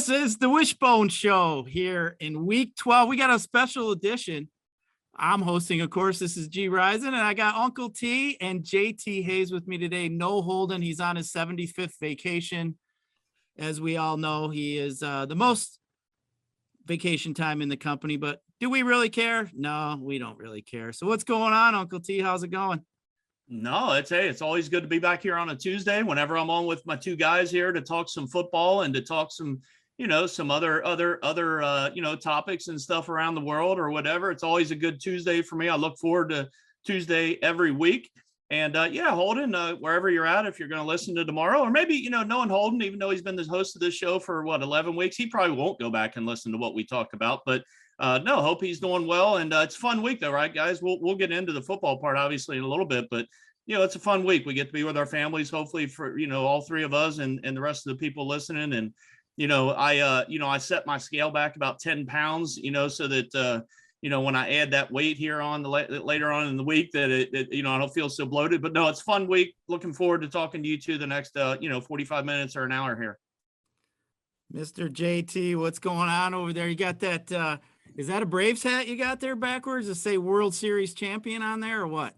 This is the Wishbone Show here in week 12. We got a special edition. I'm hosting, of course. This is G-Rizen, and I got Uncle T and JT Hayes with me today. No Holden. He's on his 75th vacation. As we all know, he is the most vacation time in the company, but do we really care? No, we don't really care. So what's going on, Uncle T? How's it going? No, it's always good to be back here on a Tuesday whenever I'm on with my two guys here to talk some football and to talk some, some other topics and stuff around the world or whatever. It's always a good Tuesday for me. I look forward to Tuesday every week. And Holden, wherever you're at, if you're going to listen to tomorrow, or maybe, knowing Holden, even though he's been the host of this show for 11 weeks, he probably won't go back and listen to what we talk about, but hope he's doing well. And it's a fun week though, right, guys? We'll get into the football part, obviously, in a little bit, but it's a fun week. We get to be with our families, hopefully for, all three of us and the rest of the people listening. And, I set my scale back about 10 pounds, so that, when I add that weight here on later on in the week that I don't feel so bloated, but no, it's a fun week. Looking forward to talking to you two the next, 45 minutes or an hour here. Mr. JT, what's going on over there? You got that, is that a Braves hat you got there backwards to say World Series champion on there or what?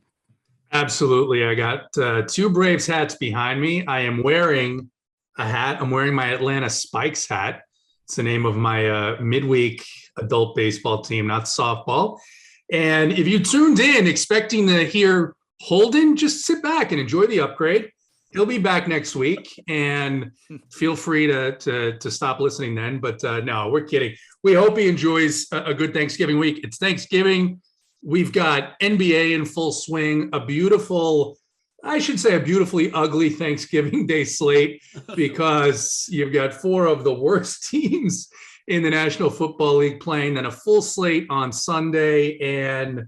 Absolutely. I got two Braves hats behind me. I am wearing a hat. I'm wearing my Atlanta Spikes hat. It's the name of my midweek adult baseball team, not softball. And if you tuned in expecting to hear Holden, just sit back and enjoy the upgrade. He'll be back next week, and feel free to stop listening then. But no, we're kidding. We hope he enjoys a good Thanksgiving week. It's Thanksgiving. We've got NBA in full swing, a beautifully ugly Thanksgiving Day slate, because you've got four of the worst teams in the National Football League playing, then a full slate on Sunday, and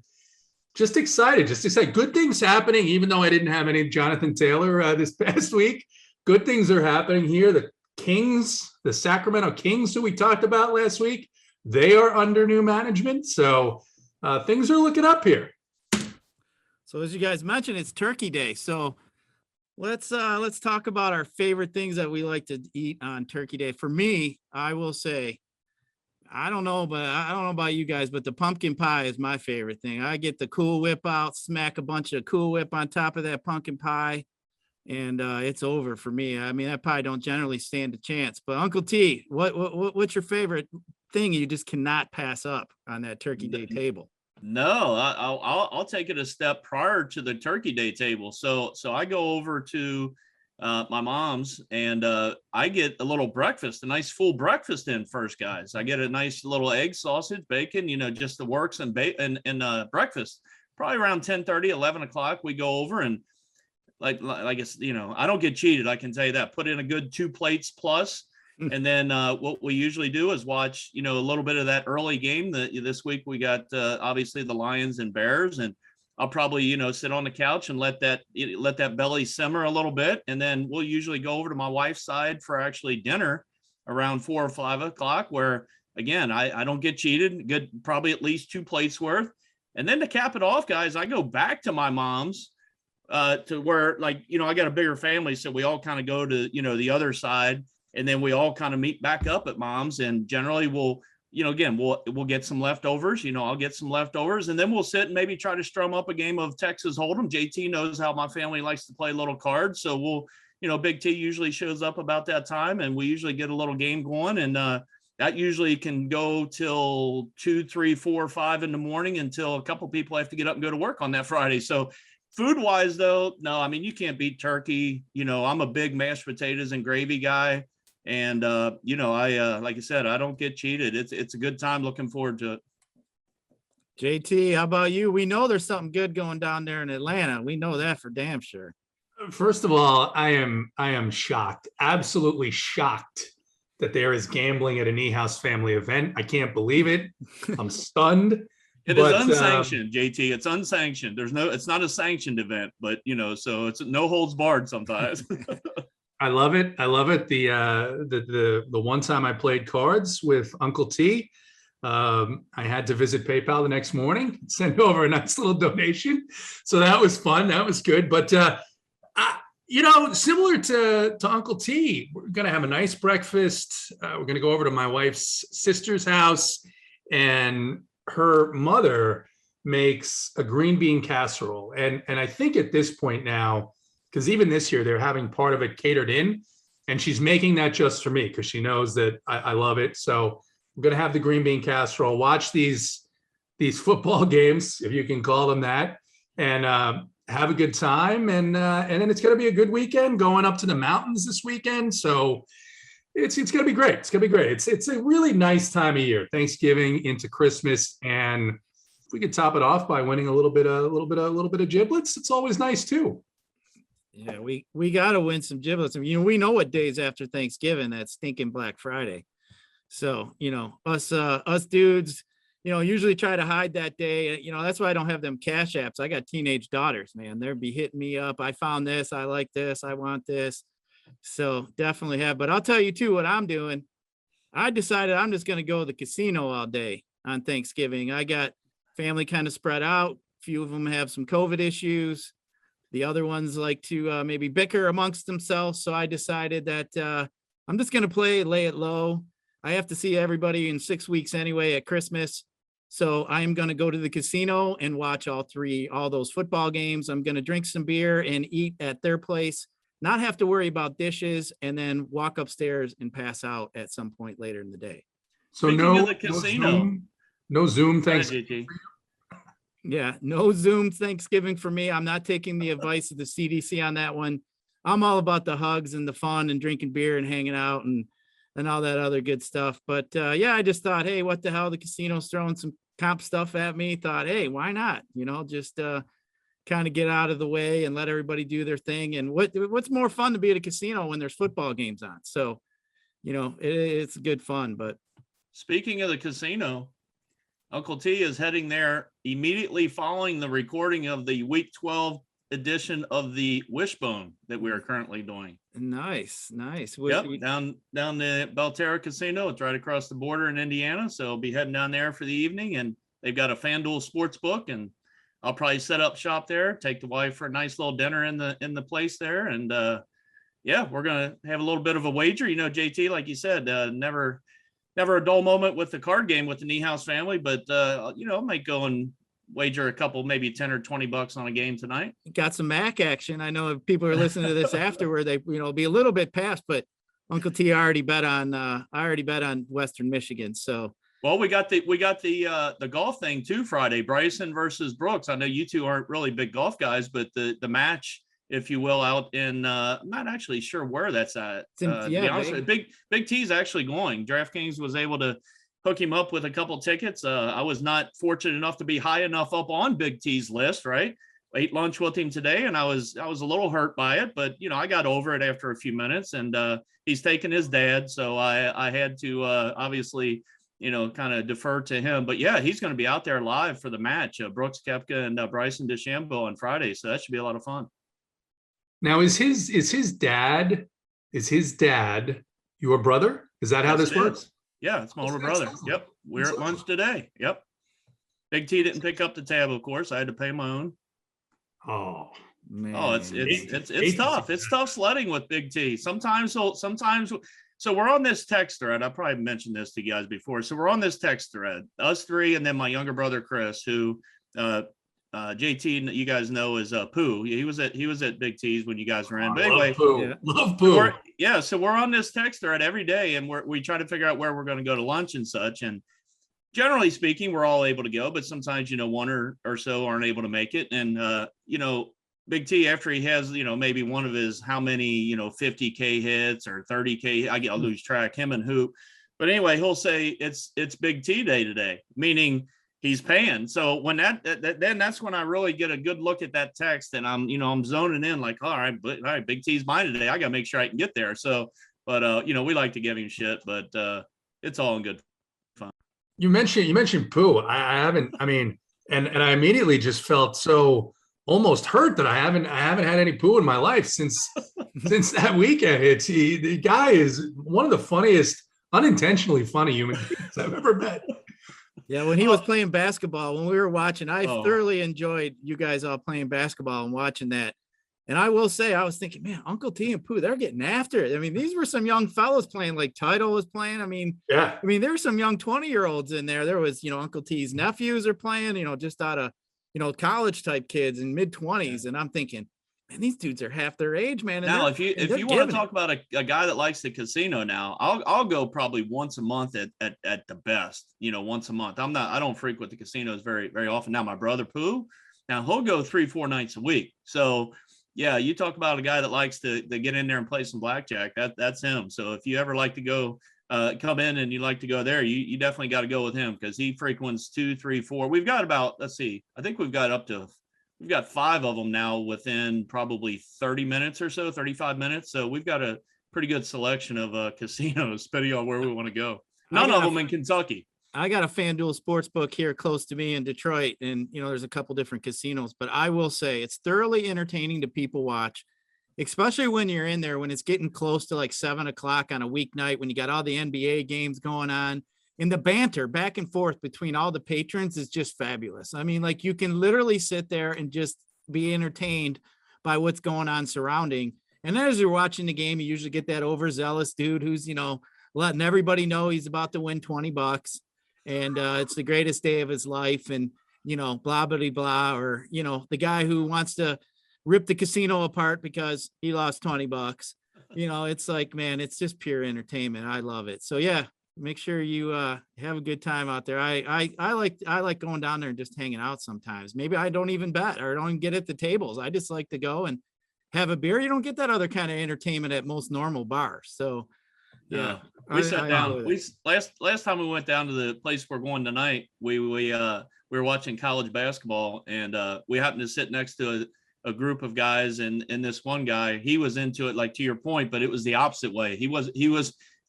just excited. Good things happening, even though I didn't have any Jonathan Taylor this past week. Good things are happening here. The Kings, the Sacramento Kings, who we talked about last week, they are under new management. So things are looking up here. So as you guys mentioned, it's Turkey Day. So let's talk about our favorite things that we like to eat on Turkey Day. For me, I will say, I don't know about you guys, but the pumpkin pie is my favorite thing. I get the Cool Whip out, smack a bunch of Cool Whip on top of that pumpkin pie, and it's over for me. I mean, that pie don't generally stand a chance. But Uncle T, what's your favorite thing you just cannot pass up on that Turkey Day table? No, I'll take it a step prior to the Turkey Day table. So I go over to my mom's and I get a little breakfast, a nice full breakfast in first, guys. I get a nice little egg, sausage, bacon, just the works and breakfast. Probably around 10:30, 11 o'clock, we go over and like it's, I don't get cheated. I can tell you that. Put in a good 2 plates plus. And then what we usually do is watch, a little bit of that early game. This week we got obviously the Lions and Bears, and I'll probably, sit on the couch and let that belly simmer a little bit. And then we'll usually go over to my wife's side for actually dinner around 4 or 5 o'clock, where again, I don't get cheated, good, probably at least 2 plates worth. And then to cap it off, guys, I go back to my mom's to where I got a bigger family. So we all kind of go to, the other side. And then we all kind of meet back up at mom's, and generally we'll get some leftovers. I'll get some leftovers, and then we'll sit and maybe try to strum up a game of Texas Hold'em. JT knows how my family likes to play little cards. So we'll, Big T usually shows up about that time, and we usually get a little game going. And that usually can go till 2, 3, 4, 5 in the morning until a couple people have to get up and go to work on that Friday. So food wise though, no, I mean, you can't beat turkey. I'm a big mashed potatoes and gravy guy. And, I like I said, I don't get cheated. It's a good time. Looking forward to it. JT, how about you? We know there's something good going down there in Atlanta. We know that for damn sure. First of all, I am shocked, absolutely shocked that there is gambling at an E-House family event. I can't believe it. I'm stunned. It is unsanctioned, JT. It's unsanctioned. It's not a sanctioned event, but so it's no holds barred sometimes. I love it. The one time I played cards with Uncle T, I had to visit PayPal the next morning, send over a nice little donation. So that was fun. That was good. But Similar to Uncle T, we're going to have a nice breakfast. We're going to go over to my wife's sister's house, and her mother makes a green bean casserole. And I think at this point now, because even this year they're having part of it catered in, and she's making that just for me because she knows that I love it. So I'm going to have the green bean casserole, watch these football games, if you can call them that, and have a good time. And then it's going to be a good weekend going up to the mountains this weekend. So it's going to be great. It's going to be great. It's a really nice time of year, Thanksgiving into Christmas. And if we could top it off by winning a little bit of giblets, it's always nice too. Yeah, we got to win some giblets. I mean, we know what days after Thanksgiving, that's stinking Black Friday. So, us dudes, usually try to hide that day. That's why I don't have them cash apps. I got teenage daughters, man. They'll be hitting me up. I found this. I like this. I want this. So definitely have. But I'll tell you too, what I'm doing. I decided I'm just going to go to the casino all day on Thanksgiving. I got family kind of spread out. A few of them have some COVID issues. The other ones like to maybe bicker amongst themselves. So I decided that I'm just going to lay it low. I have to see everybody in 6 weeks anyway at Christmas. So I'm going to go to the casino and watch all those football games. I'm going to drink some beer and eat at their place, not have to worry about dishes, and then walk upstairs and pass out at some point later in the day. So no Zoom. Thanks. Yeah, no Zoom Thanksgiving for me. I'm not taking the advice of the CDC on that one. I'm all about the hugs and the fun and drinking beer and hanging out and all that other good stuff. But I just thought, hey, what the hell? The casino's throwing some comp stuff at me. Thought, hey, why not? Just kind of get out of the way and let everybody do their thing. And what's more fun to be at a casino when there's football games on? So, it's good fun. But speaking of the casino, Uncle T is heading there immediately following the recording of the Week 12 edition of the Wishbone that we are currently doing. Nice. Yep, down the Belterra Casino. It's right across the border in Indiana. So I'll be heading down there for the evening, and they've got a FanDuel sports book, and I'll probably set up shop there, take the wife for a nice little dinner in the place there. And we're gonna have a little bit of a wager. JT, like you said, never a dull moment with the card game with the Niehaus family, but I might go and wager a couple, maybe 10 or 20 bucks on a game tonight. Got some MAC action. I know if people are listening to this afterward, they be a little bit past, but Uncle T already bet on Western Michigan. So well, we got the golf thing too Friday. Bryson versus Brooks. I know you two aren't really big golf guys, but the match, if you will, out in I'm not actually sure where that's at. To be honest, Big T's actually going. DraftKings was able to hook him up with a couple tickets. I was not fortunate enough to be high enough up on Big T's list, right? Ate lunch with him today, and I was a little hurt by it, but I got over it after a few minutes. And he's taking his dad, so I had to obviously kind of defer to him. But yeah, he's going to be out there live for the match. Brooks Koepka and Bryson DeChambeau on Friday, so that should be a lot of fun. Now, is his dad your brother? Is that how this works? Yeah, it's my older brother. Yep. We're at lunch today. Yep. Big T didn't pick up the tab, of course. I had to pay my own. Oh, man. Oh, it's tough. It's tough sledding with Big T. Sometimes so we're on this text thread. I probably mentioned this to you guys before. So we're on this text thread, us three, and then my younger brother Chris, who JT, you guys know, is Pooh. He was at Big T's when you guys were in. But anyway, love Pooh. So we're on this text thread every day, and we try to figure out where we're going to go to lunch and such. And generally speaking, we're all able to go, but sometimes one or so aren't able to make it. And Big T, after he has maybe one of his how many 50K hits or 30K, I'll lose track, him and Hoop. But anyway, he'll say it's Big T day today, meaning he's paying. So when then that's when I really get a good look at that text, and I'm zoning in like, all right, Big T's mine today. I got to make sure I can get there. So, but we like to give him shit, but it's all in good fun. You mentioned Pooh. I I immediately just felt so almost hurt that I haven't had any Pooh in my life since that weekend. The guy is one of the funniest, unintentionally funny human beings I've ever met. Yeah, when he was playing basketball, when we were watching, I thoroughly enjoyed you guys all playing basketball and watching that. And I will say, I was thinking, man, Uncle T and Pooh, they're getting after it. I mean, these were some young fellows playing, like Tidal was playing. I mean, there were some young 20-year-olds in there. There was, Uncle T's nephews are playing, just out of, college type kids in mid-20s. And I'm thinking, man, these dudes are half their age, man. And now, if you want to talk about a guy that likes the casino now, I'll go probably once a month at the best, once a month. I don't frequent the casinos very, very often. Now, my brother Pooh, now he'll go 3-4 nights a week. So yeah, you talk about a guy that likes to get in there and play some blackjack. That's him. So if you ever like to go come in and you like to go there, you definitely got to go with him because he frequents 2, 3, 4. We've got about, let's see, I think we've got 5 of them now within probably 30 minutes or so, 35 minutes. So we've got a pretty good selection of casinos depending on where we want to go. None of them in Kentucky. I got a FanDuel sports book here close to me in Detroit, and there's a couple different casinos, but I will say it's thoroughly entertaining to people watch, especially when you're in there, when it's getting close to like 7:00 on a weeknight, when you got all the NBA games going on, and the banter back and forth between all the patrons is just fabulous. I mean, like you can literally sit there and just be entertained by what's going on surrounding. And then as you're watching the game, you usually get that overzealous dude who's, letting everybody know he's about to win $20. And it's the greatest day of his life, and blah blah blah, or the guy who wants to rip the casino apart because he lost $20. It's like, man, it's just pure entertainment. I love it. So yeah, make sure you have a good time out there. I like going down there and just hanging out sometimes. Maybe I don't even bet or don't even get at the tables. I just like to go and have a beer. You don't get that other kind of entertainment at most normal bars. So yeah. We sat down. Last time we went down to the place we're going tonight, we were watching college basketball, and we happened to sit next to a group of guys, and this one guy, he was into it, like to your point, but it was the opposite way. He was.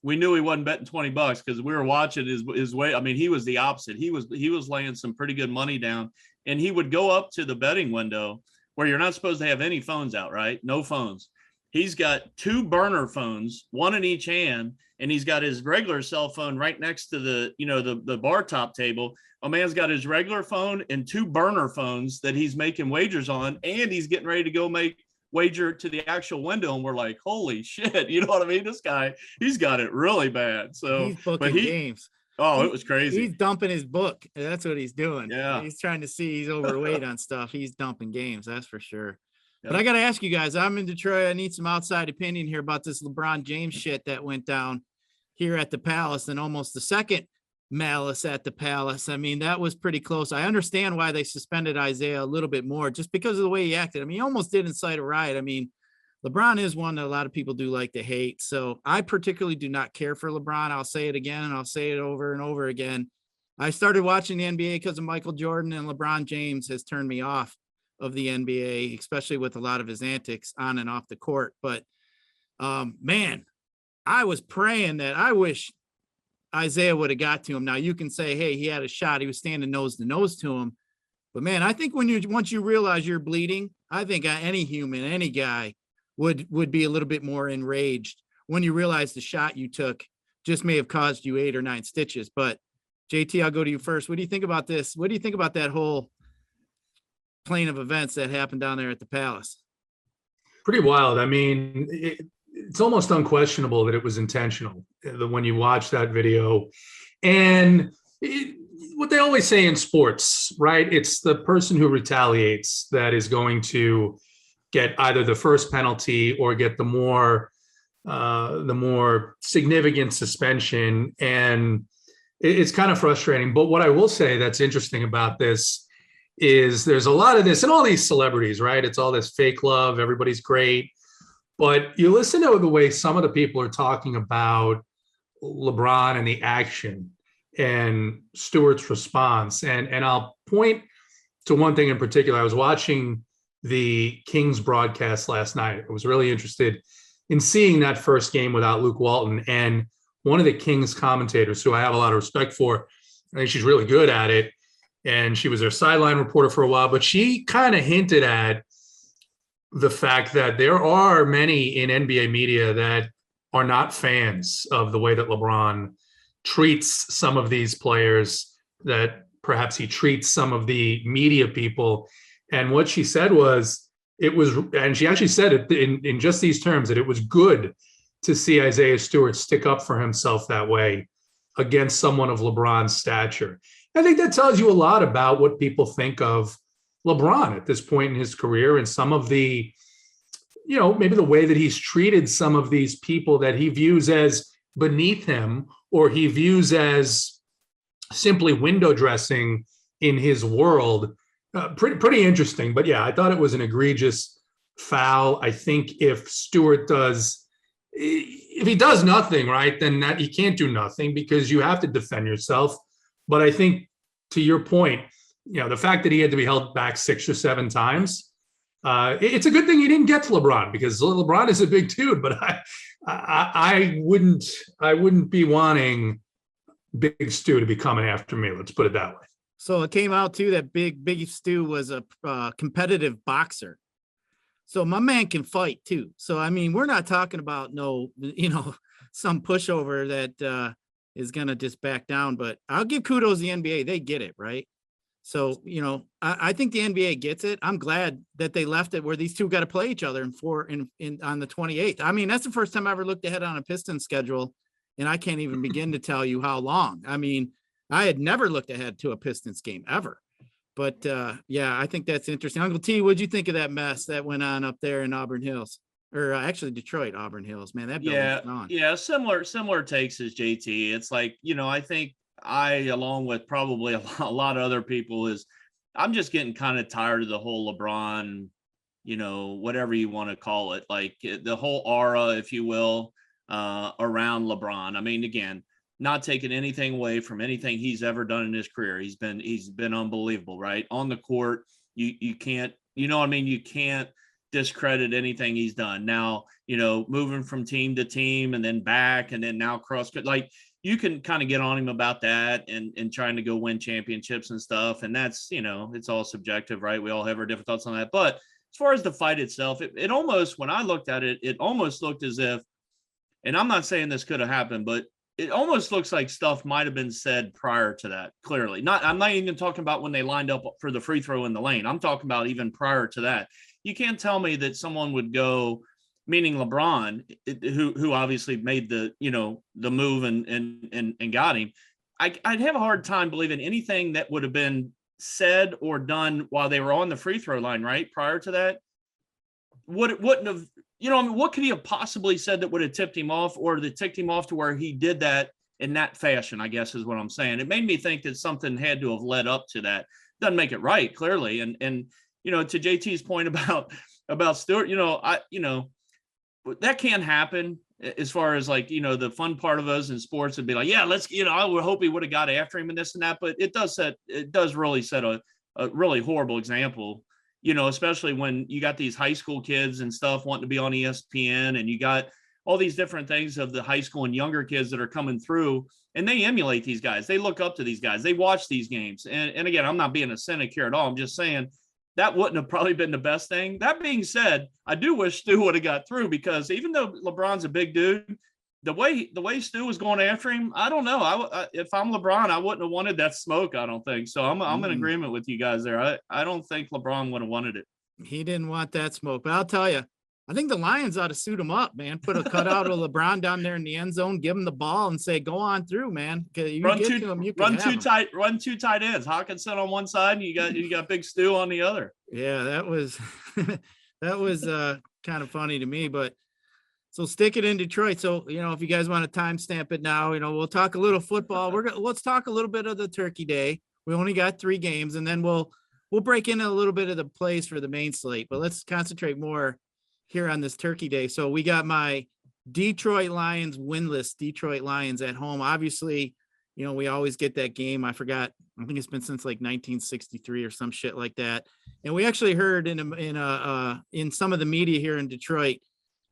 We knew he wasn't betting $20 because we were watching his way. I mean, he was the opposite. He was laying some pretty good money down, and he would go up to the betting window where you're not supposed to have any phones out, right? No phones. He's got 2 burner phones, one in each hand, and he's got his regular cell phone right next to the bar top table. A man's got his regular phone and 2 burner phones that he's making wagers on, and he's getting ready to go make wager to the actual window. And we're like, holy shit, you know what I mean? This guy, he's got it really bad. So he's booking games. Oh, it was crazy. He's dumping his book. That's what he's doing. Yeah. He's trying to see he's overweight on stuff. He's dumping games. That's for sure. But I got to ask you guys, I'm in Detroit. I need some outside opinion here about this LeBron James shit that went down here at the Palace, and almost the second malice at the Palace. I mean, that was pretty close. I understand why they suspended Isaiah a little bit more, just because of the way he acted. I mean, he almost did incite a riot. I mean, LeBron is one that a lot of people do like to hate. So I particularly do not care for LeBron. I'll say it again, and I'll say it over and over again. I started watching the NBA because of Michael Jordan, and LeBron James has turned me off of the NBA, especially with a lot of his antics on and off the court. But man, I was praying that I wish Isaiah would have got to him. Now you can say, hey, he had a shot. He was standing nose to nose to him. But man, I think once you realize you're bleeding, I think any human, any guy would be a little bit more enraged when you realize the shot you took just may have caused you 8 or 9 stitches. But JT, I'll go to you first. What do you think about this? What do you think about that whole plane of events that happened down there at the Palace? Pretty wild. I mean, it's almost unquestionable that it was intentional when you watch that video. And what they always say in sports, right? It's the person who retaliates that is going to get either the first penalty or get the more significant suspension. And it's kind of frustrating. But what I will say that's interesting about this is there's a lot of this and all these celebrities, right? It's all this fake love. Everybody's great. But you listen to the way some of the people are talking about LeBron and the action and Stewart's response. And I'll point to one thing in particular. I was watching the Kings broadcast last night. I was really interested in seeing that first game without Luke Walton. And one of the Kings commentators, who I have a lot of respect for, I think she's really good at it, and she was their sideline reporter for a while, but she kind of hinted at the fact that there are many in NBA media that are not fans of the way that LeBron treats some of these players, that perhaps he treats some of the media people. And what she said was, it was, and she actually said it in just these terms, that it was good to see Isaiah Stewart stick up for himself that way against someone of LeBron's stature. I think that tells you a lot about what people think of LeBron at this point in his career, and some of the, maybe the way that he's treated some of these people that he views as beneath him, or he views as simply window dressing in his world. Pretty interesting. But yeah, I thought it was an egregious foul. I think if he does nothing, right, then that he can't do nothing, because you have to defend yourself. But I think, to your point, the fact that he had to be held back 6 or 7 times, it's a good thing he didn't get to LeBron, because LeBron is a big dude. But I wouldn't be wanting Big Stu to be coming after me. Let's put it that way. So it came out too that Big Stu was a competitive boxer. So my man can fight too. So, I mean, we're not talking about some pushover that is going to just back down, but I'll give kudos to the NBA. They get it, right? So, I think the NBA gets it. I'm glad that they left it where these two got to play each other on the 28th. I mean, that's the first time I ever looked ahead on a Pistons schedule, and I can't even begin to tell you how long. I mean, I had never looked ahead to a Pistons game ever. But yeah, I think that's interesting. Uncle T, what'd you think of that mess that went on up there in Auburn Hills, or actually Detroit, Auburn Hills? Man, that building's gone. Yeah, similar takes as JT. It's like, I think along with probably a lot of other people, I'm just getting kind of tired of the whole LeBron, whatever you want to call it, like the whole aura, if you will, around LeBron. I mean, again, not taking anything away from anything he's ever done in his career. He's been unbelievable, right? On the court, you can't, you can't discredit anything he's done. Now, moving from team to team and then back and then now like you can kind of get on him about that and trying to go win championships and stuff. And that's, it's all subjective, right? We all have our different thoughts on that. But as far as the fight itself, it almost, when I looked at it, it almost looked as if, and I'm not saying this could have happened, but it almost looks like stuff might have been said prior to that. Clearly, I'm not even talking about when they lined up for the free throw in the lane. I'm talking about even prior to that. You can't tell me that someone would go, meaning LeBron, who obviously made the move and got him. I'd have a hard time believing anything that would have been said or done while they were on the free throw line, right? Prior to that, wouldn't have. What could he have possibly said that would have tipped him off, or that ticked him off to where he did that in that fashion, I guess is what I'm saying. It made me think that something had to have led up to that. Doesn't make it right, clearly. And to JT's point about Stewart, that can happen, as far as like, the fun part of us in sports would be like, yeah, let's, I would hope he would have got after him and this and that, but it does really set a really horrible example. Especially when you got these high school kids and stuff wanting to be on ESPN, and you got all these different things of the high school and younger kids that are coming through, and they emulate these guys. They look up to these guys. They watch these games. And again, I'm not being a cynic here at all. I'm just saying that wouldn't have probably been the best thing. That being said, I do wish Stu would have got through, because even though LeBron's a big dude, the way Stu was going after him, I don't know. If I'm LeBron, I wouldn't have wanted that smoke. I don't think so. I'm in agreement with you guys there. I don't think LeBron would have wanted it. He didn't want that smoke, but I'll tell you, I think the Lions ought to suit him up, man. Put a cutout of LeBron down there in the end zone, give him the ball, and say, "Go on through, man." Run two tight ends. Hawkinson on one side, and you got Big Stu on the other. Yeah, that was kind of funny to me, but. So stick it in Detroit. So, if you guys want to timestamp it now, we'll talk a little football. Let's talk a little bit of the Turkey Day. We only got 3 games, and then we'll break in a little bit of the plays for the main slate, but let's concentrate more here on this Turkey Day. So we got my Detroit Lions winless Detroit Lions at home. Obviously, we always get that game. I forgot. I think it's been since like 1963 or some shit like that. And we actually heard in some of the media here in Detroit,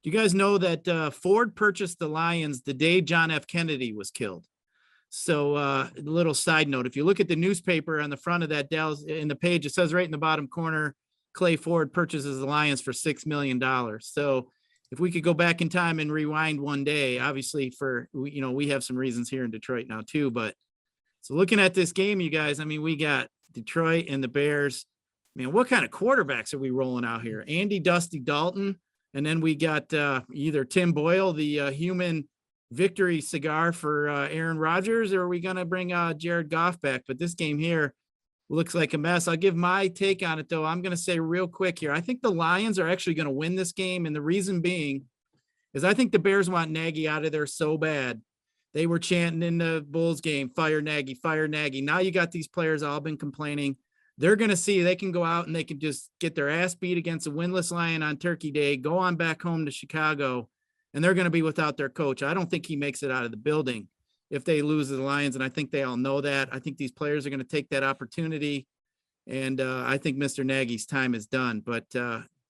do you guys know that Ford purchased the Lions the day John F. Kennedy was killed? So a little side note, if you look at the newspaper on the front of that Dallas in the page, it says right in the bottom corner, Clay Ford purchases the Lions for $6 million. So if we could go back in time and rewind one day, obviously we have some reasons here in Detroit now too, but so looking at this game, you guys, I mean, we got Detroit and the Bears. Man, what kind of quarterbacks are we rolling out here? Andy Dusty Dalton, and then we got either Tim Boyle, the human victory cigar for Aaron Rodgers, or are we going to bring Jared Goff back? But this game here looks like a mess. I'll give my take on it, though. I'm going to say real quick here, I think the Lions are actually going to win this game, and the reason being is I think the Bears want Nagy out of there so bad. They were chanting in the Bulls game, fire Nagy, fire Nagy. Now you got these players all been complaining. They're going to see they can go out and they can just get their ass beat against a winless Lion on Turkey Day, go on back home to Chicago, and they're going to be without their coach. I don't think he makes it out of the building if they lose to the Lions, and I think they all know that. I think these players are going to take that opportunity, and I think Mr. Nagy's time is done. But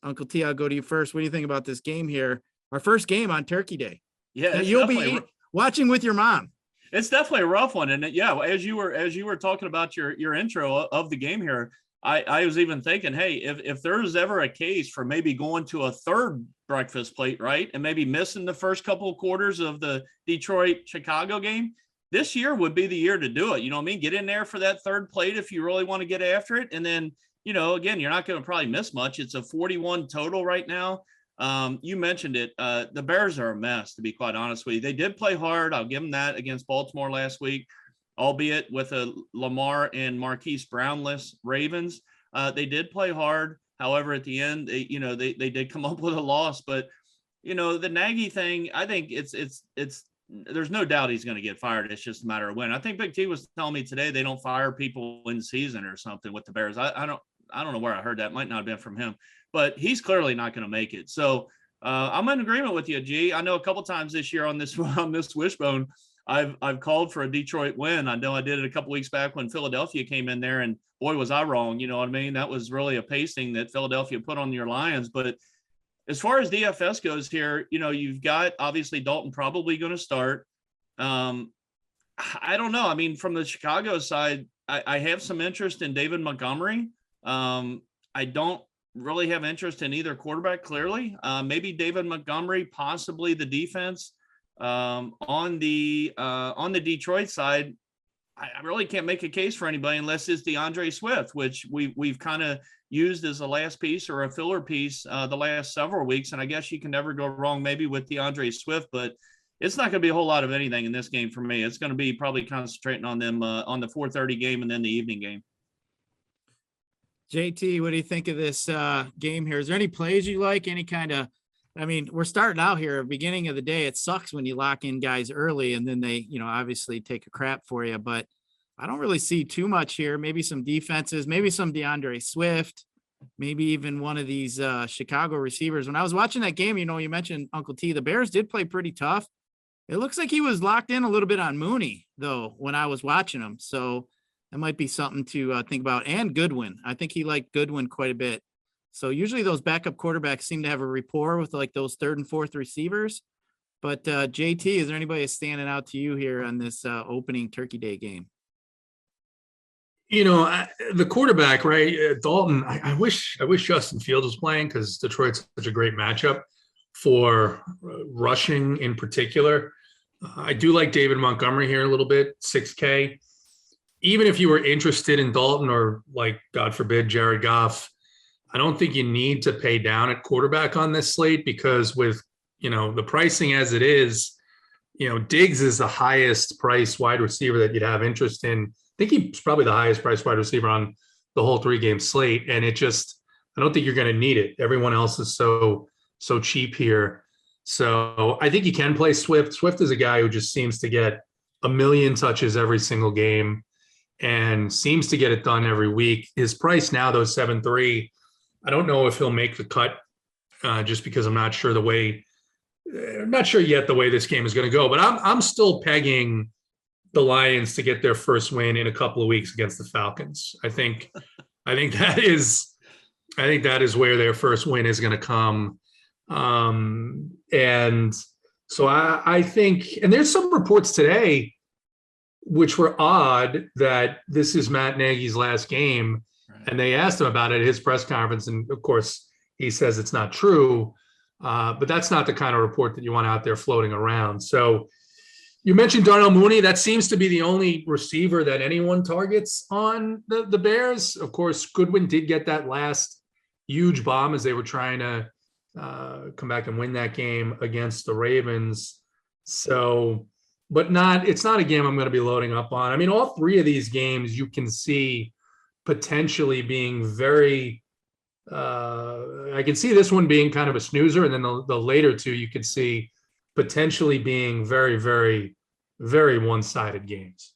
Uncle T, I'll go to you first. What do you think about this game here? Our first game on Turkey Day. Yeah, you'll be watching with your mom. It's definitely a rough one. And yeah, as you were talking about your intro of the game here, I was even thinking, hey, if there's ever a case for maybe going to a third breakfast plate, right, and maybe missing the first couple of quarters of the Detroit-Chicago game, this year would be the year to do it. You know what I mean? Get in there for that third plate if you really want to get after it. And then, again, you're not going to probably miss much. It's a 41 total right now. You mentioned it. The Bears are a mess, to be quite honest with you. They did play hard. I'll give them that against Baltimore last week, albeit with a Lamar and Marquise Brownless Ravens. They did play hard. However, at the end, they did come up with a loss. But, the Nagy thing, I think it's there's no doubt he's going to get fired. It's just a matter of when. I think Big T was telling me today they don't fire people in season or something with the Bears. I don't know where I heard that. Might not have been from him. But he's clearly not going to make it. So I'm in agreement with you, G. I know a couple times this year on this Wishbone, I've called for a Detroit win. I know I did it a couple weeks back when Philadelphia came in there, and boy, was I wrong. You know what I mean? That was really a pasting that Philadelphia put on your Lions. But as far as DFS goes here, you've got obviously Dalton probably going to start. I don't know. I mean, from the Chicago side, I have some interest in David Montgomery. I don't really have interest in either quarterback, clearly. Maybe David Montgomery, possibly the defense. On the Detroit side, I really can't make a case for anybody unless it's DeAndre Swift, which we've kind of used as a last piece or a filler piece the last several weeks. And I guess you can never go wrong maybe with DeAndre Swift, but it's not going to be a whole lot of anything in this game for me. It's going to be probably concentrating on them on the 4:30 game and then the evening game. JT, what do you think of this game here? Is there any plays you like? Any kind of, we're starting out here, beginning of the day. It sucks when you lock in guys early and then they, obviously take a crap for you, but I don't really see too much here. Maybe some defenses, maybe some DeAndre Swift, maybe even one of these Chicago receivers. When I was watching that game, you mentioned Uncle T, the Bears did play pretty tough. It looks like he was locked in a little bit on Mooney though, when I was watching him. So that might be something to think about. And Goodwin. I think he liked Goodwin quite a bit. So usually those backup quarterbacks seem to have a rapport with like those third and fourth receivers. But JT, is there anybody standing out to you here on this opening Turkey Day game? The quarterback, right? Dalton, I wish Justin Fields was playing because Detroit's such a great matchup for rushing in particular. I do like David Montgomery here a little bit, 6K. Even if you were interested in Dalton or, like, God forbid, Jared Goff, I don't think you need to pay down at quarterback on this slate because with, the pricing as it is, Diggs is the highest price wide receiver that you'd have interest in. I think he's probably the highest priced wide receiver on the whole 3-game slate. And I don't think you're going to need it. Everyone else is so cheap here. So I think you can play Swift. Swift is a guy who just seems to get a million touches every single game and seems to get it done every week. His price now, though, 7.3. I don't know if he'll make the cut just because I'm not sure yet the way this game is going to go. But I'm still pegging the Lions to get their first win in a couple of weeks against the Falcons. I think that is where their first win is going to come. And so I think, and there's some reports today which were odd that this is Matt Nagy's last game. Right. And they asked him about it at his press conference. And of course he says it's not true. But that's not the kind of report that you want out there floating around. So, You mentioned Darnell Mooney. That seems to be the only receiver that anyone targets on the Bears. Of course, Goodwin did get that last huge bomb as they were trying to come back and win that game against the Ravens. So, but it's not a game I'm going to be loading up on. I mean, all three of these games you can see potentially being very, I can see this one being kind of a snoozer, and then the later two you could see potentially being very, very, very one-sided games.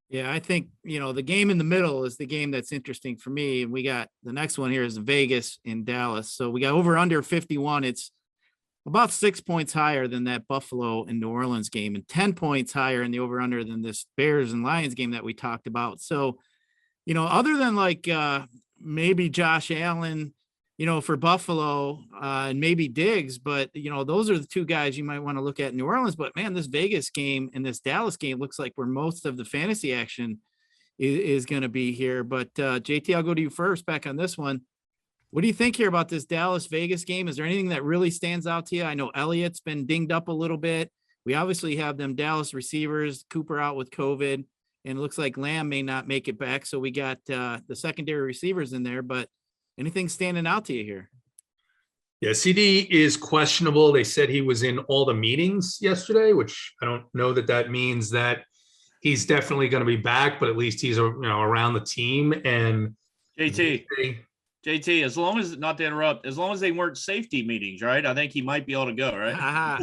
Yeah, I think, the game in the middle is the game that's interesting for me. And we got the next one here is Vegas in Dallas. So we got over under 51. It's about 6 points higher than that Buffalo and New Orleans game, and 10 points higher in the over under than this Bears and Lions game that we talked about. So, other than like maybe Josh Allen, for Buffalo and maybe Diggs, but those are the two guys you might want to look at in New Orleans. But man, this Vegas game and this Dallas game looks like where most of the fantasy action is going to be here. But JT, I'll go to you first back on this one. What do you think here about this Dallas Vegas game? Is there anything that really stands out to you? I know Elliott's been dinged up a little bit. We obviously have them Dallas receivers, Cooper out with COVID, and it looks like Lamb may not make it back. So we got the secondary receivers in there, but anything standing out to you here? Yeah, CD is questionable. They said he was in all the meetings yesterday, which I don't know that means that he's definitely going to be back, but at least he's around the team. And JT, as long as, not to interrupt, as long as they weren't safety meetings, right? I think he might be able to go, right?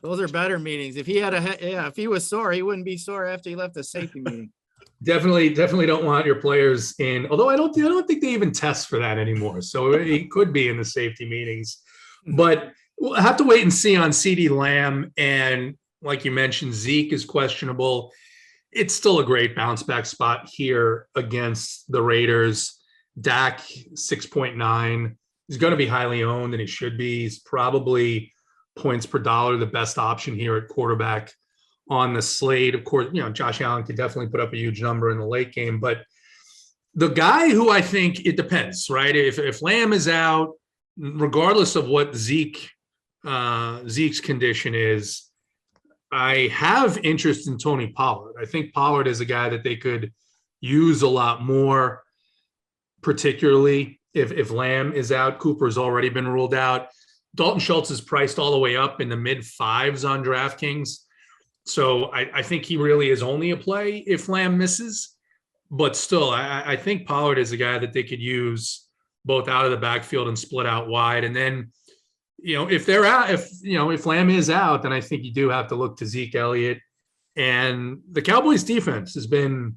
Those are better meetings. If he had if he was sore, he wouldn't be sore after he left the safety meeting. Definitely don't want your players in. Although I don't think they even test for that anymore. So he could be in the safety meetings, but we'll have to wait and see on CeeDee Lamb. And like you mentioned, Zeke is questionable. It's still a great bounce back spot here against the Raiders. Dak 6.9. He's going to be highly owned, and he should be. He's probably points per dollar, the best option here at quarterback on the slate. Of course, Josh Allen could definitely put up a huge number in the late game, but the guy who I think it depends, right? If Lamb is out, regardless of what Zeke's condition is, I have interest in Tony Pollard. I think Pollard is a guy that they could use a lot more, particularly if Lamb is out. Cooper's already been ruled out. Dalton Schultz is priced all the way up in the mid fives on DraftKings. So I think he really is only a play if Lamb misses. But still, I think Pollard is a guy that they could use both out of the backfield and split out wide. And then, if they're out, if Lamb is out, then I think you do have to look to Zeke Elliott. And the Cowboys defense has been,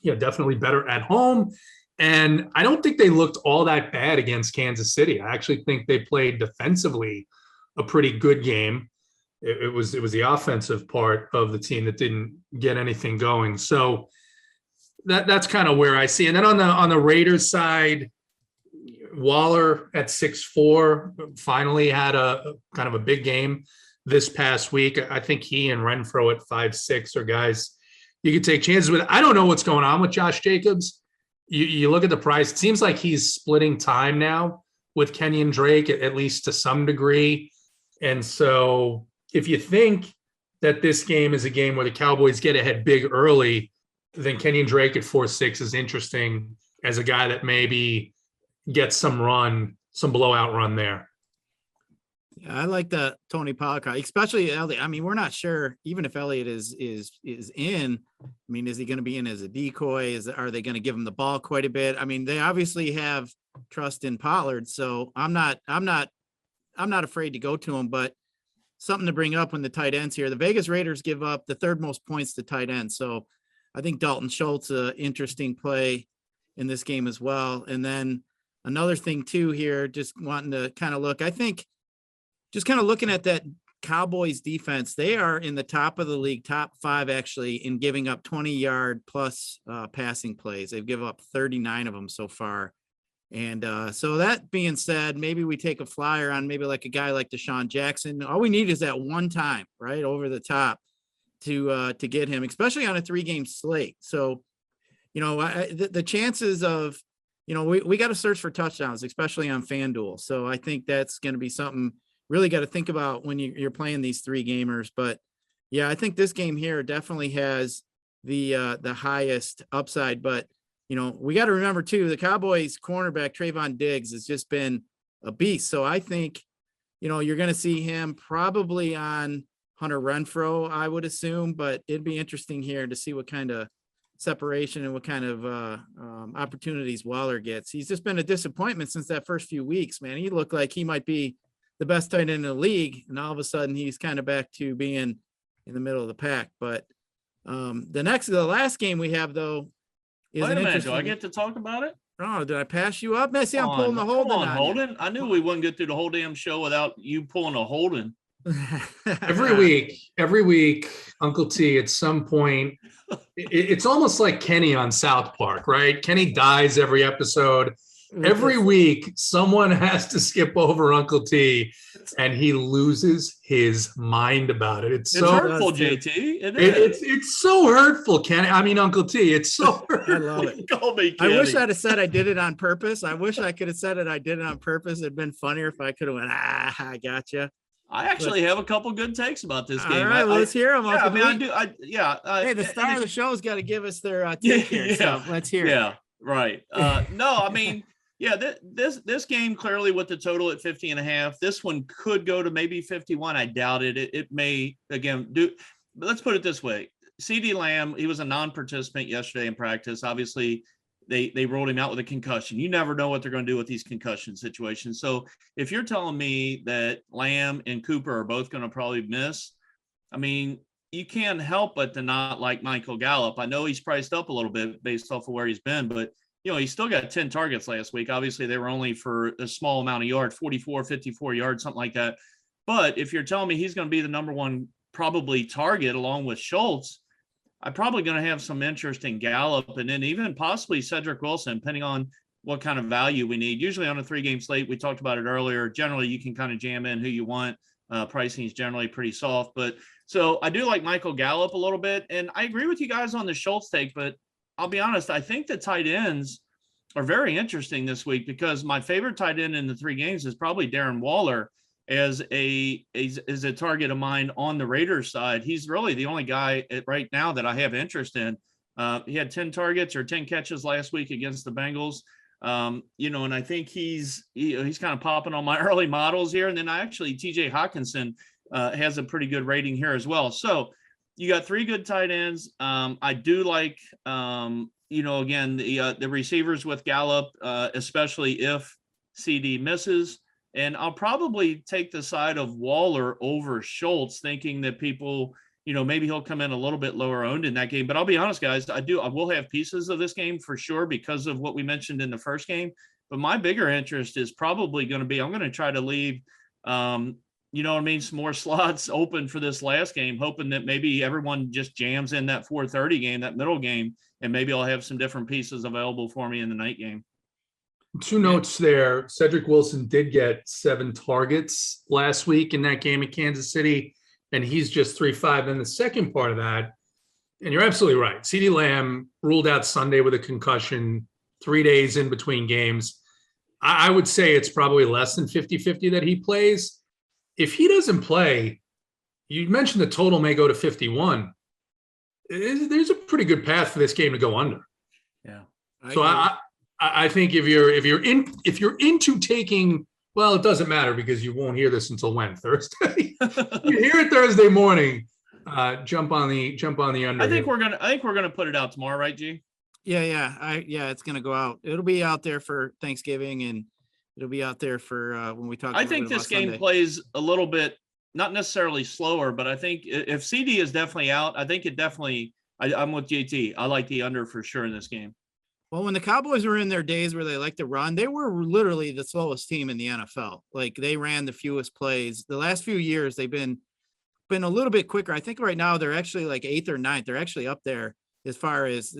definitely better at home. And I don't think they looked all that bad against Kansas City. I actually think they played defensively a pretty good game. It was the offensive part of the team that didn't get anything going. So that's kind of where I see. And then on the Raiders side, Waller at 6'4" finally had a kind of a big game this past week. I think he and Renfro at 5'6" are guys you could take chances with. I don't know what's going on with Josh Jacobs. You look at the price, it seems like he's splitting time now with Kenyon Drake, at least to some degree. And so if you think that this game is a game where the Cowboys get ahead big early, then Kenyon Drake at 4.6 is interesting as a guy that maybe gets some blowout run there. Yeah, I like the Tony Pollard, especially Elliott. I mean, we're not sure even if Elliott is in. I mean, is he going to be in as a decoy? Are they going to give him the ball quite a bit? I mean, they obviously have trust in Pollard, so I'm not afraid to go to him. But something to bring up when the tight ends here, the Vegas Raiders give up the third most points to tight ends. So I think Dalton Schultz an interesting play in this game as well. And then another thing too here, just wanting to kind of look, I think. Just kind of looking at that Cowboys defense, they are in the top of the league, top 5 actually, in giving up 20-yard plus passing plays. They've given up 39 of them so far. And so that being said, maybe we take a flyer on maybe like a guy like Deshaun Jackson. All we need is that one time, right, over the top to get him, especially on a 3-game slate. So, the chances of, we got to search for touchdowns, especially on FanDuel. So I think that's going to be something really got to think about when you're playing these 3 gamers. But Yeah, I think this game here definitely has the highest upside, but we got to remember too, the Cowboys cornerback Trayvon Diggs has just been a beast. So I think, you're going to see him probably on Hunter Renfrow, I would assume, but it'd be interesting here to see what kind of separation and what kind of opportunities Waller gets. He's just been a disappointment since that first few weeks, man. He looked like he might be the best tight end in the league, and all of a sudden he's kind of back to being in the middle of the pack. But the last game we have though is Wait an a minute, interesting. do I get to talk about it? Oh, did I pass you up? Messi, I'm pulling the Come Holden on, on Holden. I knew we wouldn't get through the whole damn show without you pulling a Holden. Every week, Uncle T, at some point, it's almost like Kenny on South Park, right? Kenny dies every episode. Every week, someone has to skip over Uncle T, and he loses his mind about it. It's so hurtful, JT. It's so hurtful, Kenny. I mean, Uncle T. It's so hurtful. I love it. Call me I Kenny. wish I'd have said I did it on purpose. I wish I could have said it. I did it on purpose. It'd been funnier if I could have went, I gotcha. I actually have a couple good takes about this game. All right, let's hear them. Yeah, I mean, I do. Hey, the star of the show has got to give us their take here. So let's hear it. Yeah, right. No, I mean, yeah, this game clearly with the total at 50.5. This one could go to maybe 51. I doubt it. It may again do. But let's put it this way: CeeDee Lamb, he was a non-participant yesterday in practice. Obviously, they rolled him out with a concussion. You never know what they're going to do with these concussion situations. So if you're telling me that Lamb and Cooper are both going to probably miss, I mean, you can't help but to not like Michael Gallup. I know he's priced up a little bit based off of where he's been, but he's still got 10 targets last week. Obviously, they were only for a small amount of yards, 44, 54 yards, something like that. But if you're telling me he's going to be the number one probably target along with Schultz, I'm probably going to have some interest in Gallup and then even possibly Cedric Wilson, depending on what kind of value we need. Usually on a 3-game slate, we talked about it earlier. Generally, you can kind of jam in who you want. Pricing is generally pretty soft. But so I do like Michael Gallup a little bit. And I agree with you guys on the Schultz take, but I'll be honest, I think the tight ends are very interesting this week because my favorite tight end in the 3 games is probably Darren Waller as a target of mine on the Raiders side. He's really the only guy right now that I have interest in. He had 10 targets or 10 catches last week against the Bengals. And I think he's kind of popping on my early models here. And then TJ Hawkinson has a pretty good rating here as well. So you got 3 good tight ends. I do like, again, the receivers with Gallup, especially if CD misses. And I'll probably take the side of Waller over Schultz, thinking that people, maybe he'll come in a little bit lower owned in that game. But I'll be honest, guys, I will have pieces of this game for sure because of what we mentioned in the first game. But my bigger interest is probably going to be, I'm going to try to leave, some more slots open for this last game, hoping that maybe everyone just jams in that 4:30 game, that middle game, and maybe I'll have some different pieces available for me in the night game. 2 notes there. Cedric Wilson did get 7 targets last week in that game at Kansas City, and he's just 3.5. And the second part of that, and you're absolutely right, CeeDee Lamb ruled out Sunday with a concussion, 3 days in between games. I would say it's probably less than 50-50 that he plays. If he doesn't play, you mentioned the total may go to 51. There's a pretty good path for this game to go under. Yeah. So I think if you're into taking, well, it doesn't matter because you won't hear this until when? Thursday. You hear it Thursday morning. Jump on the under. I think we're gonna put it out tomorrow, right, G? Yeah. It's gonna go out. It'll be out there for Thanksgiving and it'll be out there for when we talk. I think this game plays a little bit, not necessarily slower, but I think if CD is definitely out, I think it definitely. I'm with JT. I like the under for sure in this game. Well, when the Cowboys were in their days where they like to run, they were literally the slowest team in the NFL. Like they ran the fewest plays. The last few years, they've been a little bit quicker. I think right now they're actually like 8th or 9th. They're actually up there as far as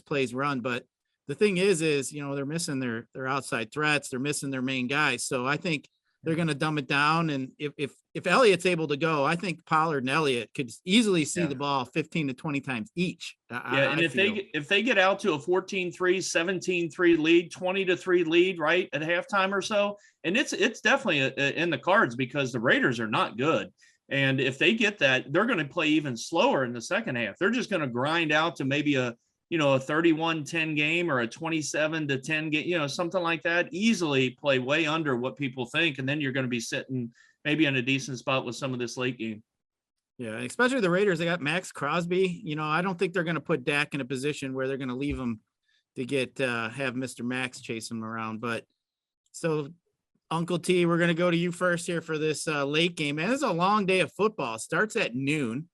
plays run. But the thing is they're missing their outside threats. They're missing their main guys. So I think they're going to dumb it down. And if Elliott's able to go, I think Pollard and Elliott could easily see the ball 15 to 20 times each. If they get out to a 14-3, 17-3 lead, 20-3 lead, right at halftime or so, and it's definitely in the cards because the Raiders are not good. And if they get that, they're going to play even slower in the second half. They're just going to grind out to maybe a 31-10 game or a 27-10 game, something like that, easily play way under what people think. And then you're going to be sitting maybe in a decent spot with some of this late game. Yeah, especially the Raiders. They got Max Crosby. I don't think they're going to put Dak in a position where they're going to leave him to have Mr. Max chase him around. But so Uncle T, we're going to go to you first here for this late game. Man, it's a long day of football. It starts at noon,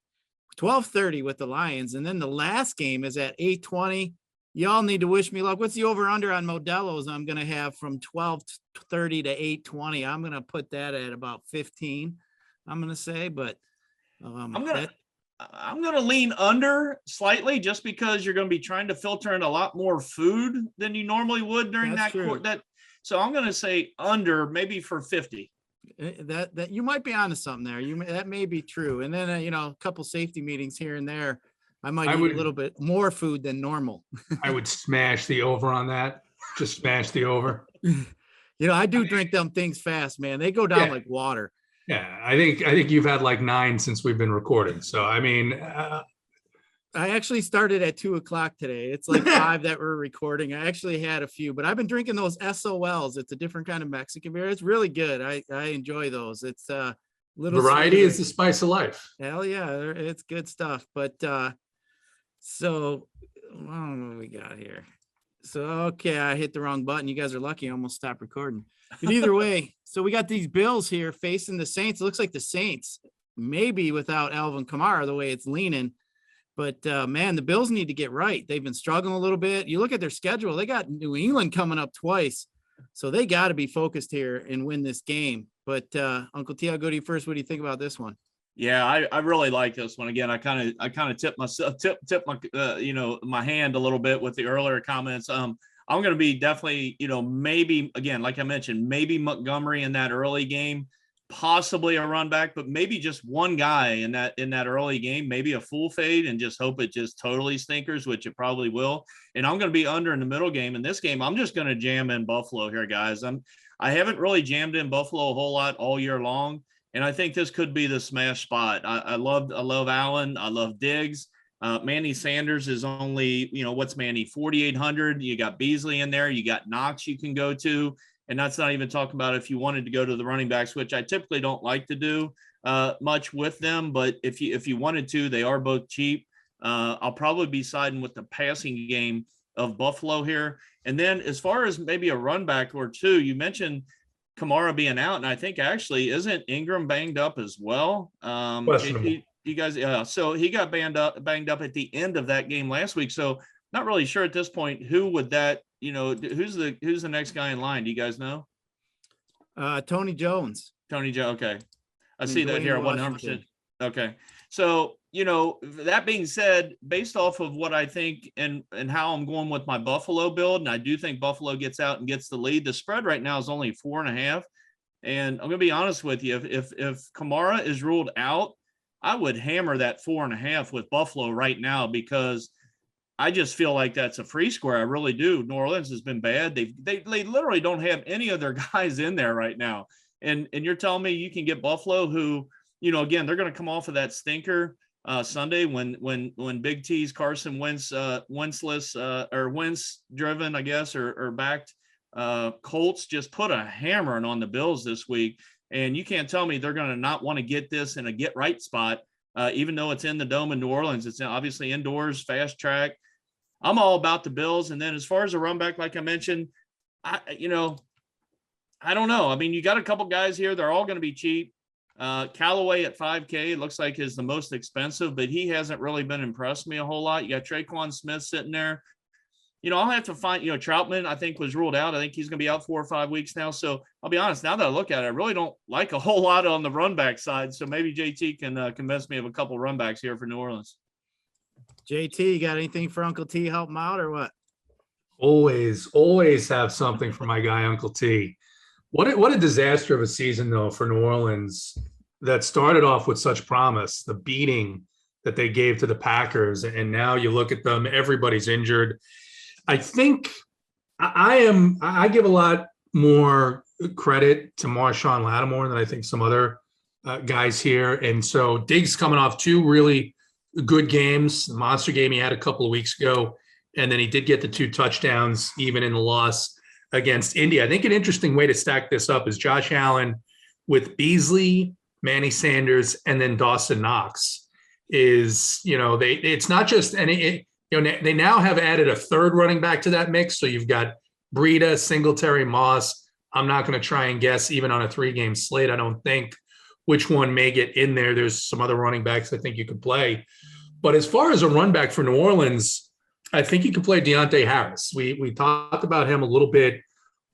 12:30 with the Lions. And then the last game is at 8:20. Y'all need to wish me luck. What's the over under on Modelo's I'm going to have from 12:30 to 8:20? I'm going to put that at about 15, I'm going to say, but I'm going to lean under slightly just because you're going to be trying to filter in a lot more food than you normally would during that. So I'm going to say under, maybe for 50. That you might be onto something there. That may be true. And then a couple safety meetings here and there, I might eat a little bit more food than normal. I would smash the over on that. Just smash the over. I do drink them things fast, man. They go down like water. Yeah, I think you've had like 9 since we've been recording. So I mean, I actually started at 2:00 today. It's like 5 that we're recording. I actually had a few, but I've been drinking those SOLs. It's a different kind of Mexican beer. It's really good. I enjoy those. It's little variety is the spice of life. Hell yeah, it's good stuff. But so I don't know what we got here. So okay, I hit the wrong button. You guys are lucky. I almost stopped recording. But either way, so we got these Bills here facing the Saints. It looks like the Saints, maybe without Alvin Kamara, the way it's leaning. But, man, the Bills need to get right. They've been struggling a little bit. You look at their schedule, they got New England coming up twice. So they got to be focused here and win this game. But, Uncle T, I'll go to you first. What do you think about this one? Yeah, I really like this one. Again, I kind of tipped my my hand a little bit with the earlier comments. I'm going to be definitely, maybe, again, like I mentioned, maybe Montgomery in that early game, possibly a run back, but maybe just one guy in that early game, maybe a full fade, and just hope it just totally stinkers, which it probably will. And I'm going to be under in the middle game. In this game, I'm just going to jam in Buffalo here, guys. I haven't really jammed in Buffalo a whole lot all year long, and I think this could be the smash spot. I love Allen. I love Diggs. Manny Sanders is only, what's Manny, 4,800. You got Beasley in there. You got Knox you can go to. And that's not even talking about if you wanted to go to the running backs, which I typically don't like to do much with them. But if you wanted to, they are both cheap. I'll probably be siding with the passing game of Buffalo here. And then as far as maybe a run back or two, you mentioned Kamara being out. And I think actually, isn't Ingram banged up as well? You guys, so he got banged up at the end of that game last week. So not really sure at this point who would that, who's the next guy in line? Do you guys know? Tony Jones. Okay. I see that here. 100%. Okay. So, that being said, based off of what I think and how I'm going with my Buffalo build, and I do think Buffalo gets out and gets the lead. The spread right now is only 4.5. And I'm going to be honest with you. If Kamara is ruled out, I would hammer that 4.5 with Buffalo right now, because I just feel like that's a free square. I really do. New Orleans has been bad. They literally don't have any of their guys in there right now. And you're telling me you can get Buffalo, who, again, they're going to come off of that stinker Sunday when Big T's Carson Wentz or Wentz driven, I guess, or backed Colts just put a hammer on the Bills this week. And you can't tell me they're going to not want to get this in a get right spot, even though it's in the Dome in New Orleans. It's obviously indoors, fast track. I'm all about the Bills. And then as far as a run back, like I mentioned, I don't know. I mean, you got a couple guys here. They're all going to be cheap. Callaway at $5K, it looks like is the most expensive, but he hasn't really been impressed me a whole lot. You got Traquan Smith sitting there. I'll have to find, Troutman, I think, was ruled out. I think he's going to be out 4 or 5 weeks now. So I'll be honest, now that I look at it, I really don't like a whole lot on the run back side. So maybe JT can convince me of a couple run backs here for New Orleans. JT, you got anything for Uncle T? Help him out or what? Always have something for my guy, Uncle T. What a disaster of a season, though, for New Orleans that started off with such promise, the beating that they gave to the Packers. And now you look at them, everybody's injured. I think I give a lot more credit to Marshawn Lattimore than I think some other guys here. And so Diggs coming off two really good games. The monster game he had a couple of weeks ago, and then he did get the 2 touchdowns even in the loss against Indy. I think an interesting way to stack this up is Josh Allen with Beasley, Manny Sanders, and then Dawson Knox. Is, it's not just any, they now have added a third running back to that mix. So you've got Breida, Singletary, Moss. I'm not going to try and guess even on a 3-game slate. I don't think which one may get in there. There's some other running backs I think you could play. But as far as a run back for New Orleans, I think you could play Deontay Harris. We talked about him a little bit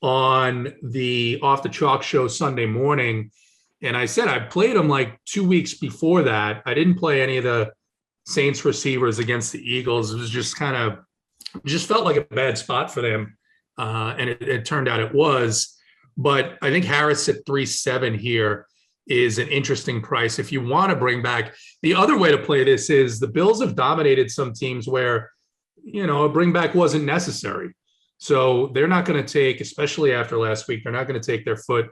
on the Off the Chalk show Sunday morning. And I said I played him like 2 weeks before that. I didn't play any of the Saints receivers against the Eagles. It was just felt like a bad spot for them. And it turned out it was. But I think Harris at 3.7 here is an interesting price. If you want to bring back, the other way to play this is the Bills have dominated some teams where, a bring back wasn't necessary. So they're not going to take, especially after last week, they're not going to take their foot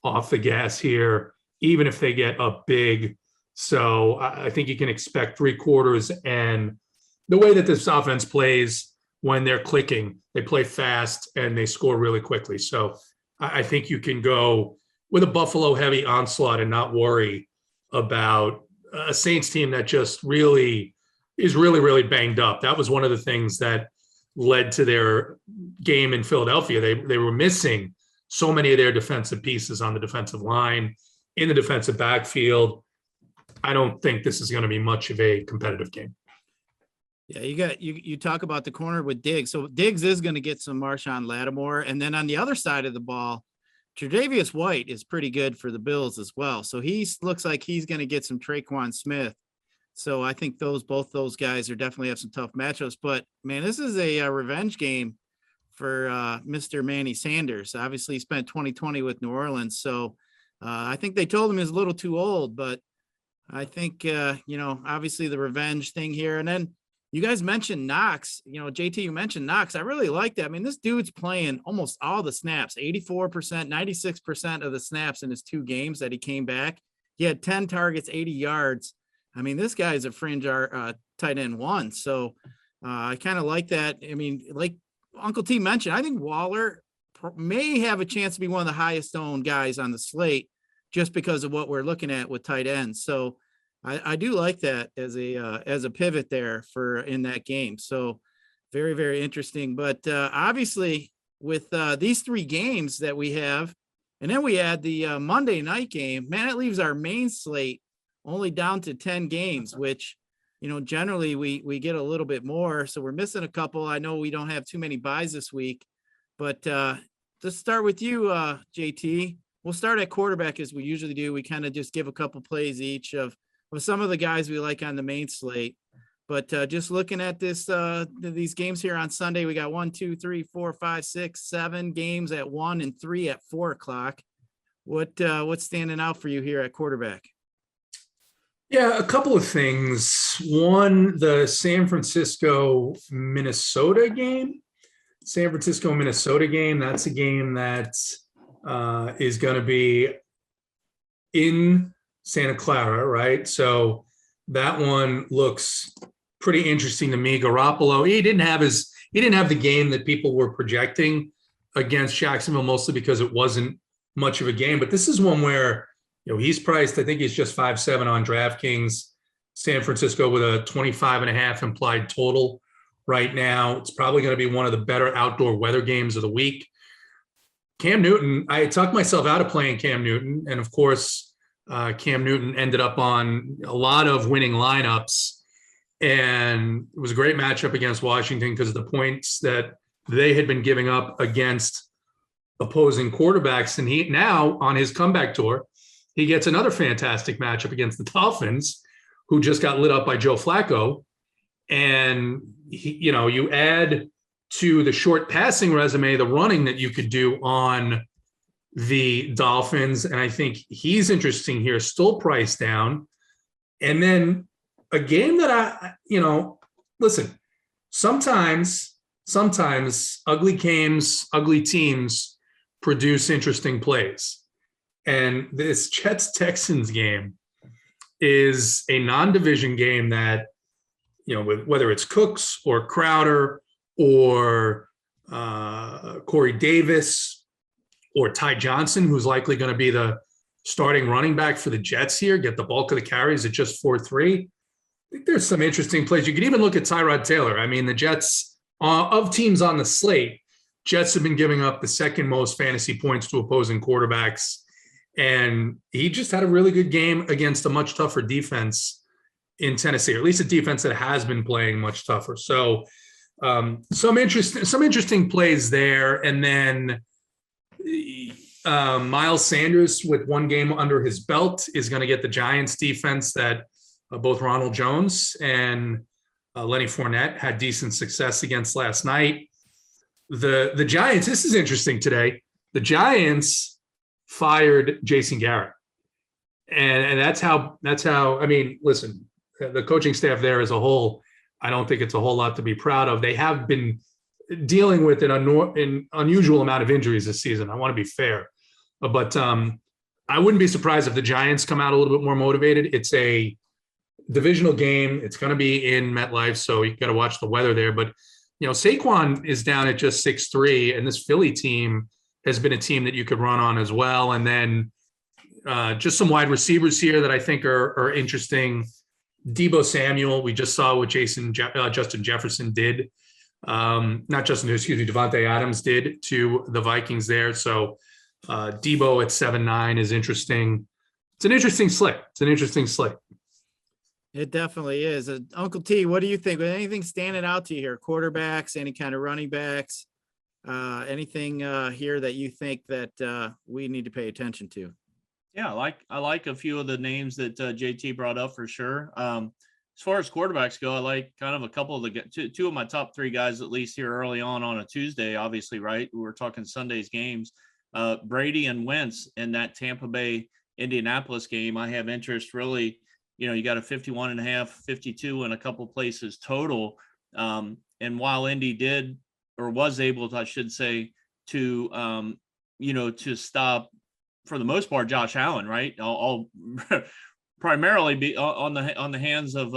off the gas here, even if they get up big. So I think you can expect 3 quarters. And the way that this offense plays when they're clicking, they play fast and they score really quickly. So I think you can go with a Buffalo heavy onslaught and not worry about a Saints team that just really is really banged up. That was one of the things that led to their game in Philadelphia. They were missing so many of their defensive pieces on the defensive line, in the defensive backfield. I don't think this is going to be much of a competitive game. Yeah, you talk about the corner with Diggs. So Diggs is going to get some Marshawn Lattimore. And then on the other side of the ball, Tre'Davious White is pretty good for the Bills as well. So he looks like he's going to get some Traquan Smith. So I think both those guys are definitely have some tough matchups. But man, this is a revenge game for Mr. Manny Sanders. Obviously, he spent 2020 with New Orleans. So I think they told him he was a little too old. But I think, obviously the revenge thing here. And then you guys mentioned Knox. JT, you mentioned Knox. I really like that. I mean, this dude's playing almost all the snaps, 84%, 96% of the snaps in his 2 games that he came back. He had 10 targets, 80 yards. I mean, this guy is a fringe tight end 1. So I kind of like that. I mean, like Uncle T mentioned, I think Waller may have a chance to be one of the highest owned guys on the slate just because of what we're looking at with tight ends. So I do like that as a pivot there for in that game. So very, very interesting. But obviously with these 3 games that we have, and then we add the Monday night game, man, it leaves our main slate only down to 10 games, which, generally we get a little bit more. So we're missing a couple. I know we don't have too many buys this week, but let's start with you, JT. We'll start at quarterback as we usually do. We kind of just give a couple plays each of some of the guys we like on the main slate. But just looking at these games here on Sunday, we got 1, 2, 3, 4, 5, 6, 7 games at 1 and 3 at 4 o'clock. What's standing out for you here at quarterback? Yeah, a couple of things. One, the San Francisco-Minnesota game. That's a game that is going to be in Santa Clara, right? So that one looks pretty interesting to me. Garoppolo, he didn't have the game that people were projecting against Jacksonville, mostly because it wasn't much of a game. But this is one where he's priced, I think he's just 5.7 on DraftKings. San Francisco with a 25.5 implied total right now. It's probably going to be one of the better outdoor weather games of the week. Cam Newton, I talked myself out of playing Cam Newton. And of course, Cam Newton ended up on a lot of winning lineups. And it was a great matchup against Washington because of the points that they had been giving up against opposing quarterbacks. And he now on his comeback tour, he gets another fantastic matchup against the Dolphins, who just got lit up by Joe Flacco. And, you add to the short passing resume, the running that you could do on the Dolphins. And I think he's interesting here, still priced down. And then a game that listen, sometimes ugly games, ugly teams produce interesting plays. And this Jets-Texans game is a non-division game that, with whether it's Cooks or Crowder or Corey Davis or Ty Johnson, who's likely going to be the starting running back for the Jets here, get the bulk of the carries at just 4-3. I think there's some interesting plays. You could even look at Tyrod Taylor. I mean, the Jets, of teams on the slate, Jets have been giving up the second most fantasy points to opposing quarterbacks. And he just had a really good game against a much tougher defense in Tennessee, or at least a defense that has been playing much tougher. So some interesting plays there. And then Miles Sanders, with one game under his belt, is going to get the Giants defense that both Ronald Jones and Lenny Fournette had decent success against last night. The Giants, this is interesting today. The Giants fired Jason Garrett. And that's how, I mean, listen, the coaching staff there as a whole, I don't think it's a whole lot to be proud of. They have been dealing with an unusual amount of injuries this season. I want to be fair, but I wouldn't be surprised if the Giants come out a little bit more motivated. It's a divisional game. It's going to be in MetLife, so you got to watch the weather there. But Saquon is down at just 6'3", and this Philly team has been a team that you could run on as well. And then just some wide receivers here that I think are interesting. Deebo Samuel, we just saw what Justin Jefferson did. Devontae Adams did to the Vikings there. So Deebo at 7-9 is interesting. It's an interesting slate. It definitely is. Uncle T, what do you think? Anything standing out to you here? Quarterbacks, any kind of running backs, anything here that you think that we need to pay attention to? Yeah, I like a few of the names that JT brought up for sure. As far as quarterbacks go, I like kind of a couple of the two of my top three guys, at least here early on a Tuesday, obviously, right? We're talking Sunday's games. Brady and Wentz in that Tampa Bay Indianapolis game. I have interest really. You got a 51.5, 52 in a couple places total. And while Indy did, or was able to, I should say, to stop, for the most part, Josh Allen, right? I'll primarily be on the hands of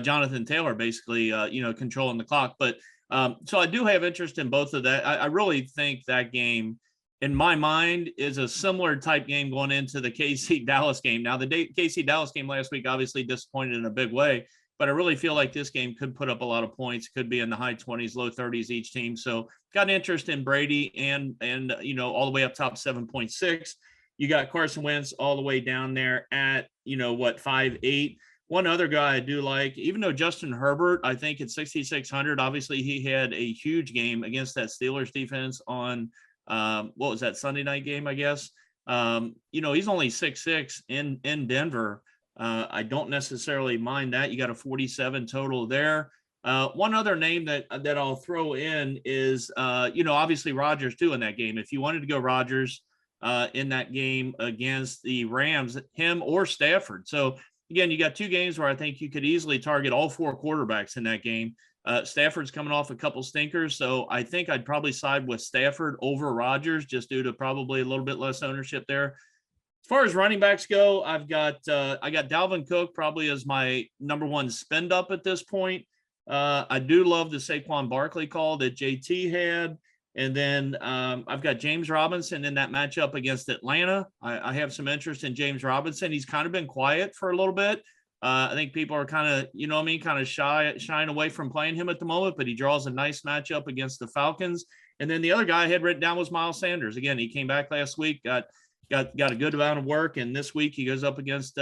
Jonathan Taylor, basically, controlling the clock. But so I do have interest in both of that. I really think that game, in my mind, is a similar type game going into the KC Dallas game. Now, the KC Dallas game last week obviously disappointed in a big way, but I really feel like this game could put up a lot of points, could be in the high 20s, low 30s each team. So got an interest in Brady and all the way up top 7.6. You got Carson Wentz all the way down there at 5.8. One other guy I do like, even though Justin Herbert, I think at 6,600, obviously he had a huge game against that Steelers defense on what was that, Sunday night game, I guess. He's only 6'6" in Denver. I don't necessarily mind that. You got a 47 total there. One other name that I'll throw in is, obviously Rodgers too in that game. If you wanted to go Rodgers in that game against the Rams, him or Stafford. So again, you got two games where I think you could easily target all four quarterbacks in that game. Stafford's coming off a couple stinkers, so I think I'd probably side with Stafford over Rodgers just due to probably a little bit less ownership there. As far as running backs go, I got Dalvin Cook probably as my number one spend up at this point. I do love the Saquon Barkley call that JT had. And then I've got James Robinson in that matchup against Atlanta. I have some interest in James Robinson. He's kind of been quiet for a little bit. I think people are kind of shying away from playing him at the moment, but he draws a nice matchup against the Falcons. And then the other guy I had written down was Miles Sanders. Again, he came back last week, got a good amount of work, and this week he goes up against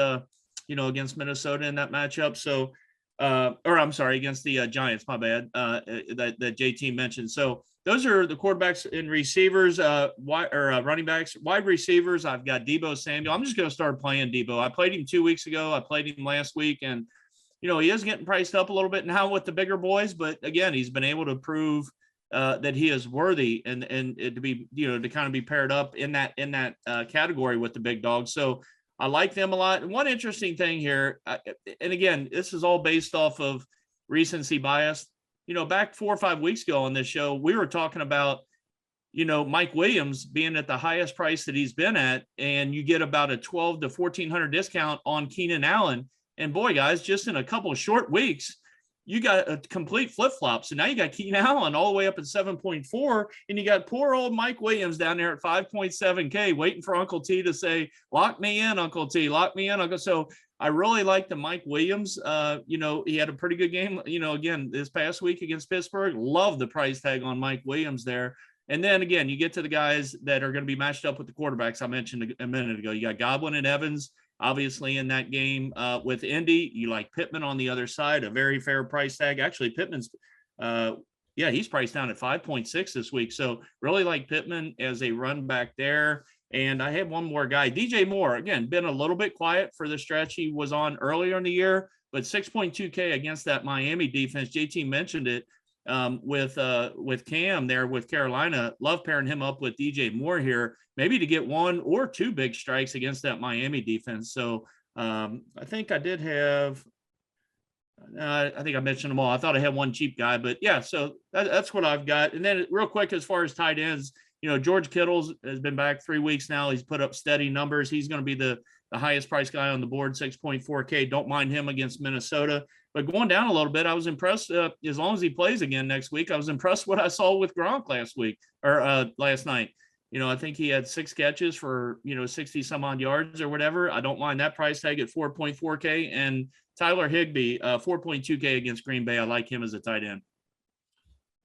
against Minnesota in that matchup. So, against the Giants. My bad. That JT mentioned. So those are the quarterbacks and receivers, running backs. Wide receivers, I've got Deebo Samuel. I'm just going to start playing Deebo. I played him 2 weeks ago. I played him last week, and he is getting priced up a little bit now with the bigger boys. But again, he's been able to prove that he is worthy and to be to kind of be paired up in that category with the big dogs. So I like them a lot. And one interesting thing here, and again, this is all based off of recency bias. Back 4 or 5 weeks ago on this show, we were talking about Mike Williams being at the highest price that he's been at, and you get about a 12 to 1,400 discount on Keenan Allen. And boy, guys, just in a couple of short weeks, you got a complete flip-flop. So now you got Keenan Allen all the way up at 7.4, and you got poor old Mike Williams down there at 5.7K waiting for Uncle T to say, lock me in, Uncle T, lock me in, Uncle. So I really like the Mike Williams. He had a pretty good game, again, this past week against Pittsburgh. Love the price tag on Mike Williams there. And then again, you get to the guys that are going to be matched up with the quarterbacks I mentioned a minute ago. You got Godwin and Evans, obviously, in that game with Indy. You like Pittman on the other side, a very fair price tag. Actually, Pittman's, he's priced down at 5.6 this week. So really like Pittman as a run back there. And I have one more guy, DJ Moore. Again, been a little bit quiet for the stretch he was on earlier in the year, but 6.2K against that Miami defense. JT mentioned it. With Cam there with Carolina, love pairing him up with DJ Moore here, maybe to get one or two big strikes against that Miami defense. So I think I did have, I think I mentioned them all. I thought I had one cheap guy, but yeah, so that's what I've got. And then real quick, as far as tight ends, George Kittle's has been back 3 weeks now. He's put up steady numbers. He's going to be the highest price guy on the board, 6.4K. Don't mind him against Minnesota. But going down a little bit, I was impressed. As long as he plays again next week, I was impressed what I saw with Gronk last night. I think he had 6 catches for 60 some odd yards or whatever. I don't mind that price tag at 4.4K. And Tyler Higbee, 4.2K against Green Bay. I like him as a tight end.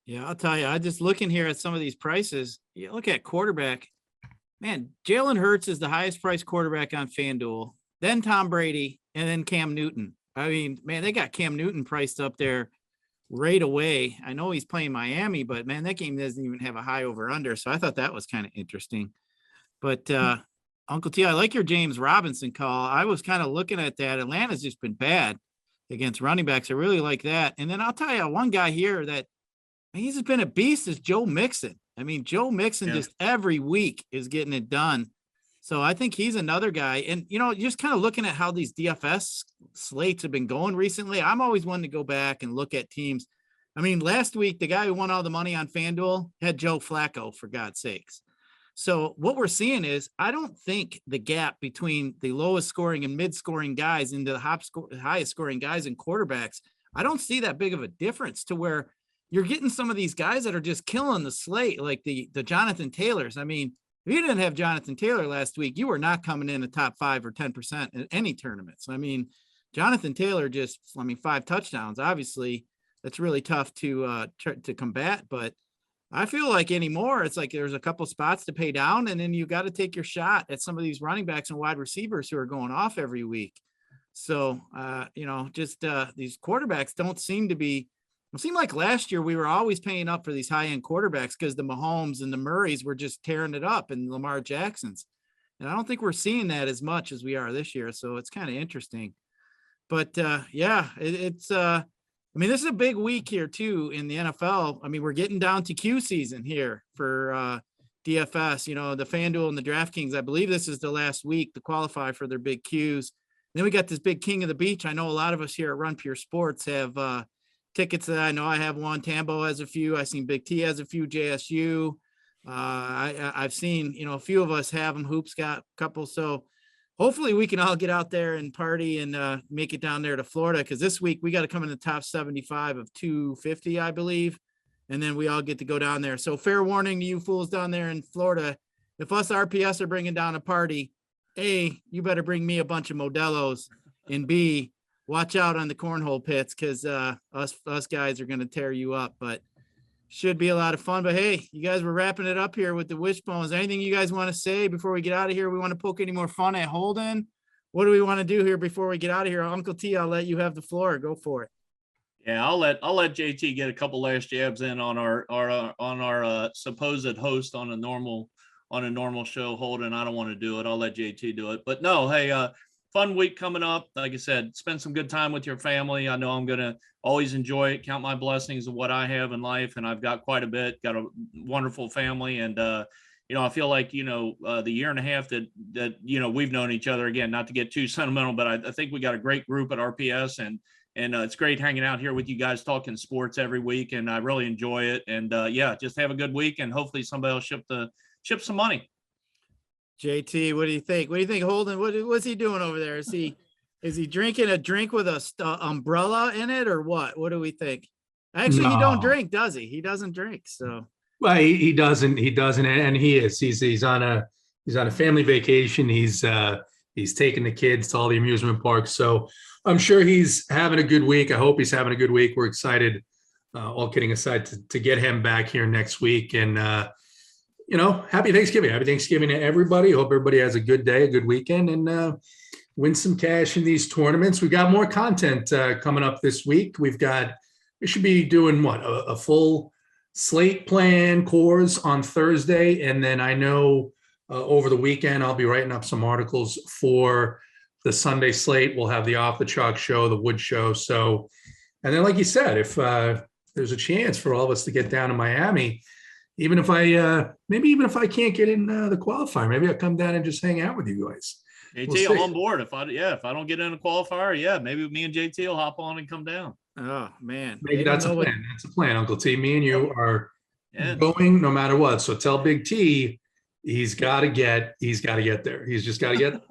Yeah, I'll tell you. I just looking here at some of these prices. You look at quarterback. Man, Jalen Hurts is the highest priced quarterback on FanDuel. Then Tom Brady, and then Cam Newton. I mean, man, they got Cam Newton priced up there right away. I know he's playing Miami, but man, that game doesn't even have a high over under. So I thought that was kind of interesting. But Uncle T, I like your James Robinson call. I was kind of looking at that. Atlanta's just been bad against running backs. I really like that. And then I'll tell you one guy here that he's been a beast is Joe Mixon. I mean, Joe Mixon just every week is getting it done. So I think he's another guy. And, just kind of looking at how these DFS slates have been going recently, I'm always one to go back and look at teams. I mean, last week, the guy who won all the money on FanDuel had Joe Flacco, for God's sakes. So what we're seeing is I don't think the gap between the lowest scoring and mid-scoring guys into the highest scoring guys and quarterbacks, I don't see that big of a difference to where you're getting some of these guys that are just killing the slate, like the Jonathan Taylors. I mean, if you didn't have Jonathan Taylor last week, you were not coming in the top 5 or 10% in any tournaments. I mean, Jonathan Taylor 5 touchdowns. Obviously, that's really tough to combat. But I feel like anymore, it's like there's a couple spots to pay down, and then you got to take your shot at some of these running backs and wide receivers who are going off every week. So, these quarterbacks don't seem to be. It seemed like last year we were always paying up for these high-end quarterbacks because the Mahomes and the Murrays were just tearing it up, and Lamar Jacksons. And I don't think we're seeing that as much as we are this year. So it's kind of interesting. But this is a big week here too in the NFL. I mean, we're getting down to Q season here for DFS, the FanDuel and the DraftKings. I believe this is the last week to qualify for their big Qs. And then we got this big King of the Beach. I know a lot of us here at Run Pure Sports have tickets that I know I have one. Tambo has a few. I've seen Big T has a few. JSU. I've seen, a few of us have them. Hoops got a couple. So hopefully we can all get out there and party and make it down there to Florida. Cause this week we got to come in the top 75 of 250, I believe. And then we all get to go down there. So fair warning to you fools down there in Florida. If us RPS are bringing down a party, A, you better bring me a bunch of Modelo's, and B, watch out on the cornhole pits because us guys are going to tear you up, but should be a lot of fun. But hey, you guys were wrapping it up here with the Wishbone. Is there anything you guys want to say before we get out of here? We want to poke any more fun at Holden. What do we want to do here before we get out of here? Uncle T, I'll let you have the floor. Go for it. Yeah, I'll let JT get a couple last jabs in on our supposed host on a normal show. Holden, I don't want to do it. I'll let JT do it. But no, hey, fun week coming up. Like I said, spend some good time with your family. I know I'm going to always enjoy it, count my blessings of what I have in life. And I've got quite a bit, got a wonderful family. And, I feel like, the year and a half that we've known each other, again, not to get too sentimental, but I think we got a great group at RPS, and And it's great hanging out here with you guys talking sports every week. And I really enjoy it. And yeah, just have a good week. And hopefully somebody will ship some money. JT, what do you think? What do you think, Holden? What's he doing over there? Is he drinking a drink with a umbrella in it or what? What do we think? Actually, he don't No. drink, does he? He doesn't drink. So Well, he doesn't, and he's on a family vacation. He's taking the kids to all the amusement parks. So I'm sure he's having a good week. I hope he's having a good week. We're excited, all kidding aside, to get him back here next week. And, happy Thanksgiving. Happy Thanksgiving to everybody. Hope everybody has a good day, a good weekend, and win some cash in these tournaments. We got more content coming up this week. We should be doing a full slate plan course on Thursday. And then I know over the weekend, I'll be writing up some articles for the Sunday slate. We'll have the Off the Chalk show, the Wood show. So, and then like you said, if there's a chance for all of us to get down to Miami, even if I can't get in the qualifier, maybe I'll come down and just hang out with you guys. JT, I'm on board. If I don't get in a qualifier, maybe me and JT will hop on and come down. Oh man, maybe that's a plan. That's a plan, Uncle T. Me and you are going no matter what. So tell Big T he's got to get there. He's just got to get.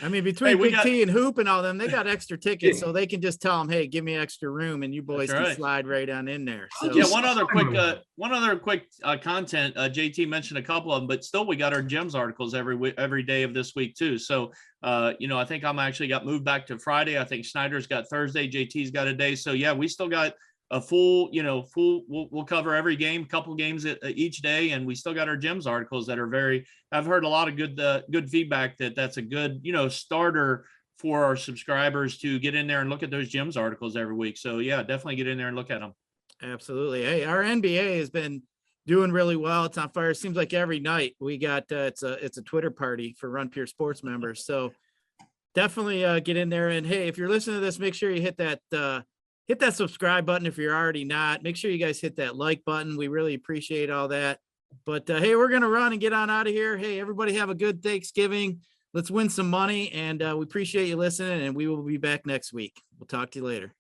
I mean, between Big T and Hoop and all them, they got extra tickets, so they can just tell them, "Hey, give me extra room," and you boys can slide right on in there. So. Yeah, one other quick content. JT mentioned a couple of them, but still, we got our Gems articles every day of this week too. So, I think I'm actually got moved back to Friday. I think Snyder's got Thursday. JT's got a day. So yeah, we still got a full. We'll cover every game, couple games each day, and we still got our Gems articles that are very. I've heard a lot of good feedback that's a good starter for our subscribers to get in there and look at those Gems articles every week. So yeah, definitely get in there and look at them. Absolutely. Hey, our NBA has been doing really well. It's on fire. It seems like every night we got it's a Twitter party for Run Pure Sports members. So definitely get in there. And hey, if you're listening to this, make sure you hit that subscribe button. If you're already not, make sure you guys hit that like button. We really appreciate all that. But hey, we're gonna run and get on out of here. Hey, everybody have a good Thanksgiving. Let's win some money, and we appreciate you listening. And we will be back next week. We'll talk to you later.